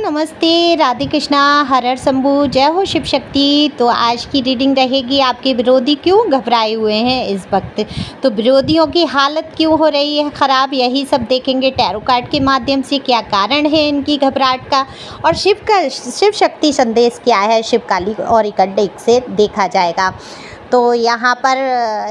नमस्ते, राधे कृष्णा, हर हर शंभू, जय हो शिव शक्ति। तो आज की रीडिंग रहेगी आपके विरोधी क्यों घबराए हुए हैं इस वक्त। तो विरोधियों की हालत क्यों हो रही है ख़राब, यही सब देखेंगे टैरो कार्ड के माध्यम से। क्या कारण है इनकी घबराहट का, और शिव शक्ति संदेश क्या है, शिवकाली और डेक से देखा जाएगा। तो यहाँ पर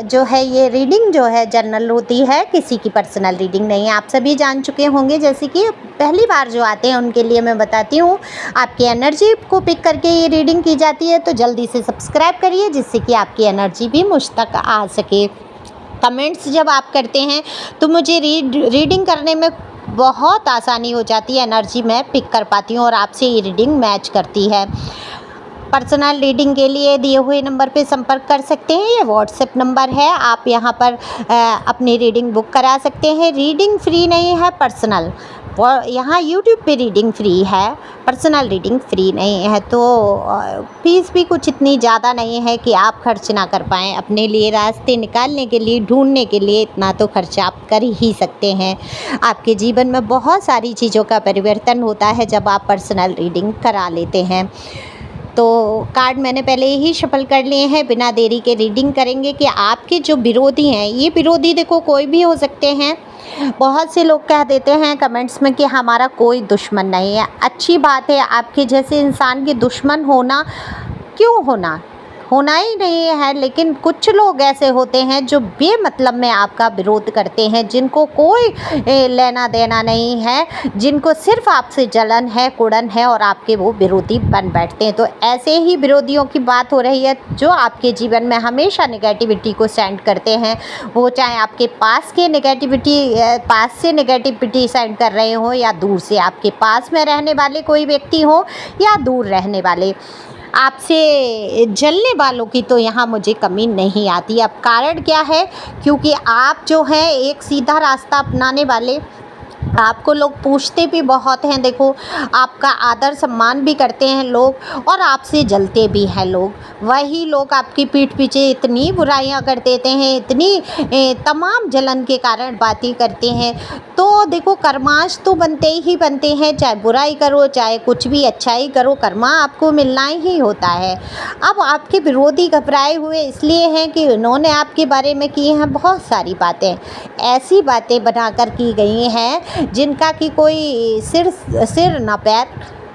जो है ये रीडिंग जो है जनरल होती है, किसी की पर्सनल रीडिंग नहीं है। आप सभी जान चुके होंगे, जैसे कि पहली बार जो आते हैं उनके लिए मैं बताती हूँ। आपकी एनर्जी को पिक करके ये रीडिंग की जाती है, तो जल्दी से सब्सक्राइब करिए जिससे कि आपकी एनर्जी भी मुझ तक आ सके। कमेंट्स जब आप करते हैं तो मुझे रीडिंग करने में बहुत आसानी हो जाती है, एनर्जी मैं पिक कर पाती हूँ और आपसे ये रीडिंग मैच करती है। पर्सनल रीडिंग के लिए दिए हुए नंबर पे संपर्क कर सकते हैं, ये व्हाट्सएप नंबर है। आप यहाँ पर अपनी रीडिंग बुक करा सकते हैं। रीडिंग फ्री नहीं है पर्सनल, यहाँ यूट्यूब पे रीडिंग फ्री है, पर्सनल रीडिंग फ्री नहीं है। तो फीस भी कुछ इतनी ज़्यादा नहीं है कि आप खर्च ना कर पाएँ। अपने लिए रास्ते निकालने के लिए, ढूंढने के लिए इतना तो खर्च आप कर ही सकते हैं। आपके जीवन में बहुत सारी चीज़ों का परिवर्तन होता है जब आप पर्सनल रीडिंग करा लेते हैं। तो कार्ड मैंने पहले ही शफल कर लिए हैं, बिना देरी के रीडिंग करेंगे कि आपके जो विरोधी हैं, ये विरोधी देखो कोई भी हो सकते हैं। बहुत से लोग कह देते हैं कमेंट्स में कि हमारा कोई दुश्मन नहीं है। अच्छी बात है, आपके जैसे इंसान के दुश्मन होना क्यों होना ही नहीं है, लेकिन कुछ लोग ऐसे होते हैं जो बेमतलब में आपका विरोध करते हैं, जिनको कोई लेना देना नहीं है, जिनको सिर्फ आपसे जलन है, कुड़न है, और आपके वो विरोधी बन बैठते हैं। तो ऐसे ही विरोधियों की बात हो रही है जो आपके जीवन में हमेशा नेगेटिविटी को सेंड करते हैं। वो चाहे आपके पास से नेगेटिविटी सेंड कर रहे हो, या दूर से आपके पास में रहने वाले कोई व्यक्ति हो, या दूर रहने वाले, आपसे जलने वालों की तो यहाँ मुझे कमी नहीं आती। अब कारण क्या है, क्योंकि आप जो हैं एक सीधा रास्ता अपनाने वाले, आपको लोग पूछते भी बहुत हैं, देखो आपका आदर सम्मान भी करते हैं लोग, और आपसे जलते भी हैं लोग। वही लोग आपकी पीठ पीछे इतनी बुराइयां कर देते हैं, इतनी तमाम जलन के कारण बातें करते हैं। तो देखो कर्मांश तो बनते ही बनते हैं, चाहे बुराई करो चाहे कुछ भी अच्छाई करो, कर्मा आपको मिलना ही होता है। अब आपके विरोधी घबराए हुए इसलिए हैं कि उन्होंने आपके बारे में की हैं बहुत सारी बातें, ऐसी बातें बनाकर की गई हैं जिनका कि कोई सिर ना पैर,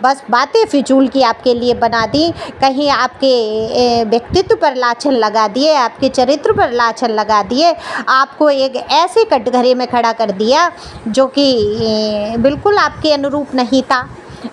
बस बातें फिजूल की आपके लिए बना दी। कहीं आपके व्यक्तित्व पर लाछन लगा दिए, आपके चरित्र पर लाछन लगा दिए, आपको एक ऐसे कटघरे में खड़ा कर दिया जो कि बिल्कुल आपके अनुरूप नहीं था।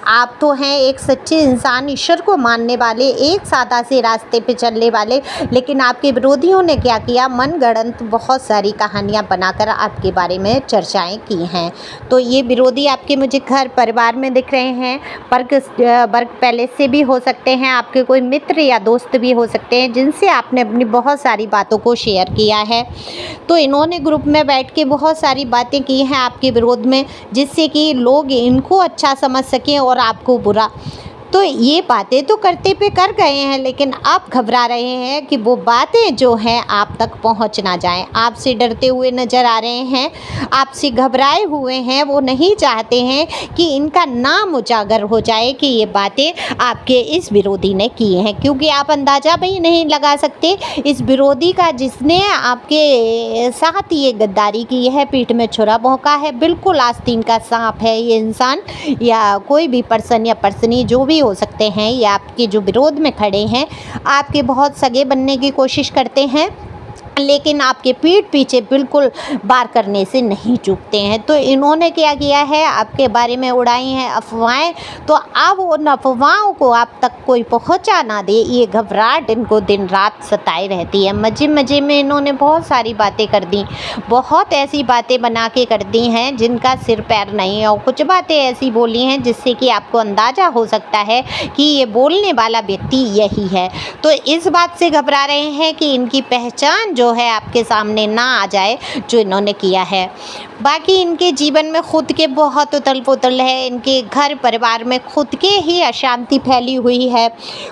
आप तो हैं एक सच्चे इंसान, ईश्वर को मानने वाले, एक सादा से रास्ते पे चलने वाले, लेकिन आपके विरोधियों ने क्या किया, मनगढ़ंत बहुत सारी कहानियाँ बनाकर आपके बारे में चर्चाएं की हैं। तो ये विरोधी आपके मुझे घर परिवार में दिख रहे हैं, वर्क पैलेस से भी हो सकते हैं, आपके कोई मित्र या दोस्त भी हो सकते हैं जिनसे आपने अपनी बहुत सारी बातों को शेयर किया है। तो इन्होंने ग्रुप में बैठ के बहुत सारी बातें की हैं आपके विरोध में, जिससे कि लोग इनको अच्छा समझ सकें और आपको बुरा। तो ये बातें तो करते पे कर गए हैं, लेकिन आप घबरा रहे हैं कि वो बातें जो हैं आप तक पहुंच ना जाएं। आपसे डरते हुए नज़र आ रहे हैं, आपसे घबराए हुए हैं। वो नहीं चाहते हैं कि इनका नाम उजागर हो जाए कि ये बातें आपके इस विरोधी ने की हैं, क्योंकि आप अंदाज़ा भी नहीं लगा सकते इस विरोधी का जिसने आपके साथ ये गद्दारी की है, पीठ में छुरा भोंका है, बिल्कुल आस्तीन का सांप है ये इंसान, या कोई भी पर्सन या पर्सनी जो भी हो सकते हैं। ये आपके जो विरोध में खड़े हैं, आपके बहुत सगे बनने की कोशिश करते हैं, लेकिन आपके पीठ पीछे बिल्कुल वार करने से नहीं चूकते हैं। तो इन्होंने क्या किया है, आपके बारे में उड़ाई हैं अफवाहें। तो अब उन अफवाहों को आप तक कोई पहुंचा ना दे, ये घबराहट इनको दिन रात सताए रहती है। मज़े मज़े में इन्होंने बहुत सारी बातें कर दी, बहुत ऐसी बातें बना के कर दी हैं जिनका सिर पैर नहीं है, और कुछ बातें ऐसी बोली हैं जिससे कि आपको अंदाज़ा हो सकता है कि ये बोलने वाला व्यक्ति यही है। तो इस बात से घबरा रहे हैं कि इनकी पहचान जो है आपके सामने ना आ जाए, जो इन्होंने किया है। बाकी इनके जीवन में खुद के बहुत उथल-पुथल है, इनके घर परिवार में खुद के ही अशांति फैली हुई है,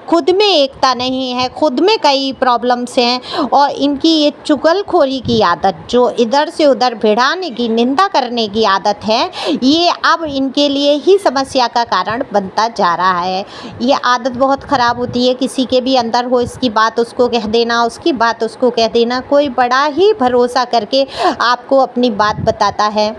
खुद में एकता नहीं है, खुद में कई प्रॉब्लम्स हैं और इनकी ये चुगलखोरी की आदत, जो इधर से उधर भिड़ाने की, निंदा करने की आदत है, ये अब इनके लिए ही समस्या का कारण बनता जा रहा है। ये आदत बहुत ख़राब होती है, किसी के भी अंदर हो इसकी बात उसको कह देना, उसकी बात उसको कह देना, कोई बड़ा ही भरोसा करके आपको अपनी बात बताता है।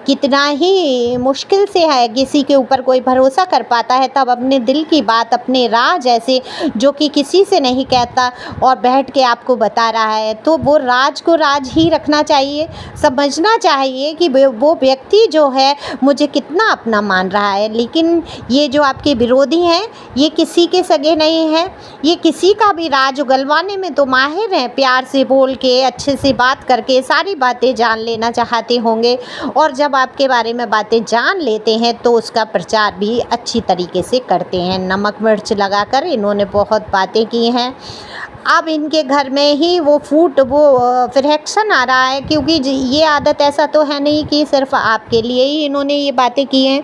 कितना ही मुश्किल से है किसी के ऊपर कोई भरोसा कर पाता है, तब अपने दिल की बात, अपने राज ऐसे जो कि किसी से नहीं कहता और बैठ के आपको बता रहा है, तो वो राज को राज ही रखना चाहिए। समझना चाहिए कि वो व्यक्ति जो है मुझे कितना अपना मान रहा है, लेकिन ये जो आपके विरोधी हैं ये किसी के सगे नहीं हैं, ये किसी का भी राज उगलवाने में तो माहिर हैं, प्यार से बोल के, अच्छे से बात करके सारी बातें जान लेना चाहते होंगे और जब आपके बारे में बातें जान लेते हैं तो उसका प्रचार भी अच्छी तरीके से करते हैं। नमक मिर्च लगाकर इन्होंने बहुत बातें की हैं। अब इनके घर में ही वो फ्रिक्शन आ रहा है, क्योंकि ये आदत ऐसा तो है नहीं कि सिर्फ आपके लिए ही इन्होंने ये बातें की हैं,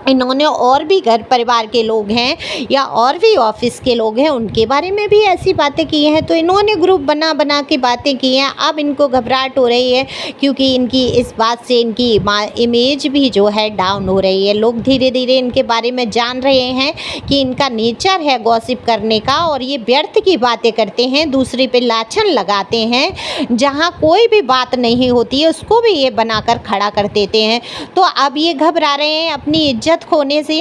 इन्होंने और भी घर परिवार के लोग हैं या और भी ऑफिस के लोग हैं उनके बारे में भी ऐसी बातें की हैं, तो इन्होंने ग्रुप बना बना के बातें की हैं। अब इनको घबराहट हो रही है क्योंकि इनकी इस बात से इनकी इमेज भी जो है डाउन हो रही है। लोग धीरे धीरे इनके बारे में जान रहे हैं कि इनका नेचर है गॉसिप करने का और ये व्यर्थ की बातें करते हैं, दूसरे पे लाछन लगाते हैं, जहाँ कोई भी बात नहीं होती है उसको भी ये बनाकर खड़ा कर देते हैं। तो अब ये घबरा रहे हैं अपनी इज्जत खोने से,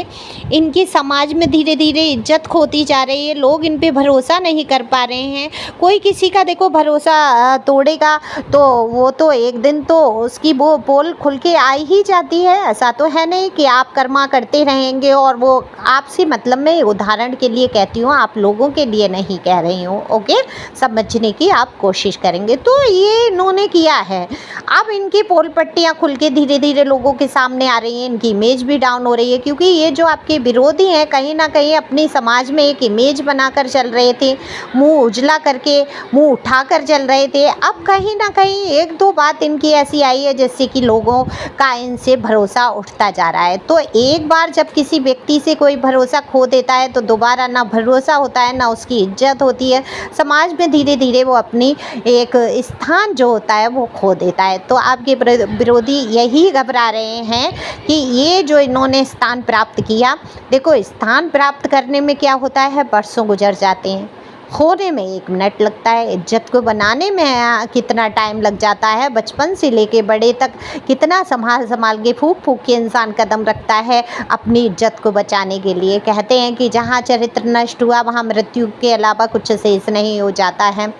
इनकी समाज में धीरे धीरे इज्जत खोती जा रही है, लोग इन पे भरोसा नहीं कर पा रहे हैं। कोई किसी का देखो भरोसा तोड़ेगा तो वो तो एक दिन तो उसकी वो पोल खुल के आ ही जाती है। ऐसा तो है नहीं कि आप कर्मा करते रहेंगे और वो आपसे, मतलब मैं उदाहरण के लिए कहती हूँ, आप लोगों के लिए नहीं कह रही हूँ, ओके, समझने की आप कोशिश करेंगे। तो ये इन्होंने किया है, अब इनकी पोल पट्टियाँ खुल के धीरे धीरे लोगों के सामने आ रही हैं, इनकी इमेज भी डाउन हो रही है, क्योंकि ये जो आपके विरोधी हैं कहीं ना कहीं अपने समाज में एक इमेज बनाकर चल रहे थे, मुंह उजला करके, मुंह उठाकर चल रहे थे। अब कहीं ना कहीं एक दो बात इनकी ऐसी आई है जिससे कि लोगों का इनसे भरोसा उठता जा रहा है। तो एक बार जब किसी व्यक्ति से कोई भरोसा खो देता है तो दोबारा ना भरोसा होता है ना उसकी इज्जत होती है, समाज में धीरे धीरे वो अपनी एक स्थान जो होता है वो खो देता है। तो आपके विरोधी यही घबरा रहे हैं कि ये जो इन्होंने स्थान प्राप्त किया, देखो स्थान प्राप्त करने में क्या होता है, बरसों गुजर जाते हैं, खोने में 1 मिनट लगता है, इज्जत को बनाने में कितना टाइम लग जाता है, बचपन से लेके बड़े तक कितना संभाल संभाल के फूंक फूंक के इंसान कदम रखता है अपनी इज्जत को बचाने के लिए। कहते हैं कि जहाँ चरित्र नष्ट हुआ वहाँ मृत्यु के अलावा कुछ शेष नहीं हो जाता है।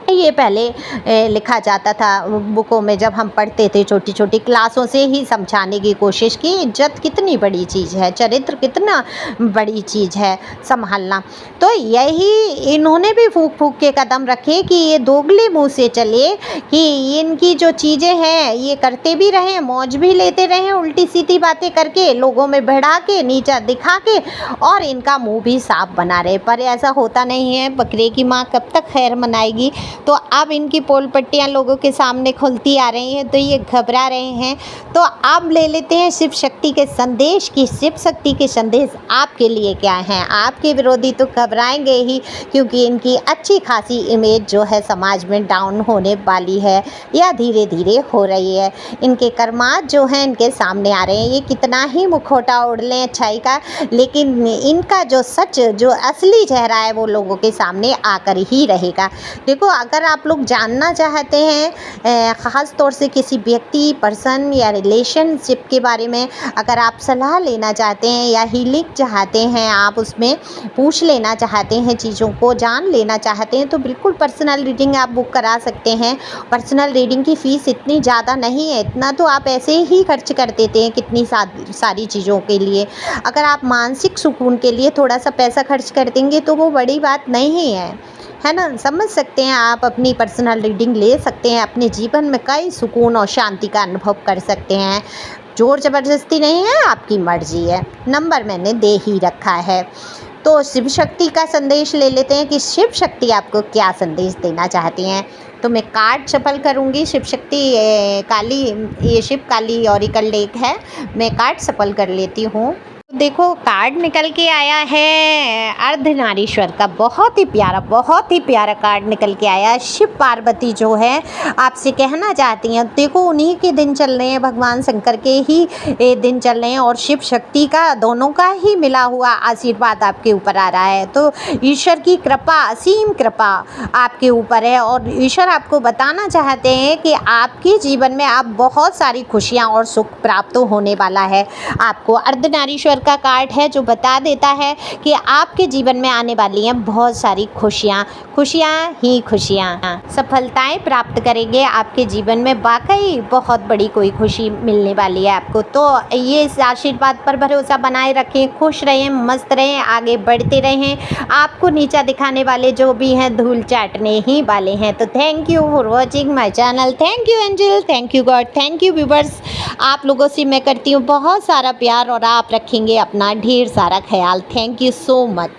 ये पहले लिखा जाता था बुकों में, जब हम पढ़ते थे छोटी छोटी क्लासों से ही समझाने की कोशिश की, इज्जत कितनी बड़ी चीज़ है, चरित्र कितना बड़ी चीज़ है संभालना। तो यही इन्होंने भी फूंक फूंक के कदम रखे कि ये दोगले मुंह से चले, कि इनकी जो चीज़ें हैं ये करते भी रहें, मौज भी लेते रहें, उल्टी सीधी बातें करके लोगों में बढ़ा के, नीचा दिखा के, और इनका मुंह भी साफ बना रहे। पर ऐसा होता नहीं है, बकरे की माँ कब तक खैर मनाएगी। तो अब इनकी पोल पट्टियाँ लोगों के सामने खुलती आ रही हैं, तो ये घबरा रहे हैं। तो अब ले लेते हैं शिव शक्ति के संदेश की। शिव शक्ति के संदेश आपके लिए क्या हैं? आपके विरोधी तो घबराएंगे ही, क्योंकि इनकी अच्छी खासी इमेज जो है समाज में डाउन होने वाली है या धीरे धीरे हो रही है। इनके कर्मात जो हैं इनके सामने आ रहे हैं। ये कितना ही मुखौटा ओढ़ लें अच्छाई का, लेकिन इनका जो सच, जो असली चेहरा है वो लोगों के सामने आकर ही रहेगा। देखो, अगर आप लोग जानना चाहते हैं ख़ास तौर से किसी व्यक्ति, पर्सन या रिलेशनशिप के बारे में, अगर आप सलाह लेना चाहते हैं या हीलिंग चाहते हैं, आप उसमें पूछ लेना चाहते हैं, चीज़ों को जान लेना चाहते हैं, तो बिल्कुल पर्सनल रीडिंग आप बुक करा सकते हैं। पर्सनल रीडिंग की फ़ीस इतनी ज़्यादा नहीं है, इतना तो आप ऐसे ही खर्च कर देते हैं कितनी सारी चीज़ों के लिए। अगर आप मानसिक सुकून के लिए थोड़ा सा पैसा खर्च कर देंगे तो वो बड़ी बात नहीं है ना। समझ सकते हैं, आप अपनी पर्सनल रीडिंग ले सकते हैं, अपने जीवन में कई सुकून और शांति का अनुभव कर सकते हैं। जोर ज़बरदस्ती नहीं है, आपकी मर्जी है। नंबर मैंने दे ही रखा है। तो शिव शक्ति का संदेश ले लेते हैं कि शिव शक्ति आपको क्या संदेश देना चाहती हैं। तो मैं कार्ड शफल करूँगी। शिव शक्ति काली, ये शिव काली ऑरिकल डेक है, मैं कार्ड शफल कर लेती हूँ। देखो कार्ड निकल के आया है अर्धनारीश्वर का, बहुत ही प्यारा कार्ड निकल के आया। शिव पार्वती जो है आपसे कहना चाहती हैं, देखो उन्हीं के दिन चल रहे हैं, भगवान शंकर के ही ये दिन चल रहे हैं और शिव शक्ति का दोनों का ही मिला हुआ आशीर्वाद आपके ऊपर आ रहा है। तो ईश्वर की कृपा, असीम कृपा आपके ऊपर है और ईश्वर आपको बताना चाहते हैं कि आपके जीवन में आप बहुत सारी खुशियाँ और सुख प्राप्त होने वाला है आपको। अर्धनारीश्वर का कार्ड है जो बता देता है कि आपके जीवन में आने वाली हैं बहुत सारी खुशियाँ ही खुशियाँ, सफलताएं प्राप्त करेंगे आपके जीवन में। वाकई बहुत बड़ी कोई खुशी मिलने वाली है आपको। तो ये इस आशीर्वाद पर भरोसा बनाए रखें, खुश रहें, मस्त रहें, आगे बढ़ते रहें। आपको नीचा दिखाने वाले जो भी हैं धूल चाटने ही वाले हैं। तो thank you for watching my channel. Thank you angel, thank you God, thank you viewers. आप लोगों से मैं करती हूँ बहुत सारा प्यार और आप रखेंगे अपना ढेर सारा ख्याल। Thank you so much.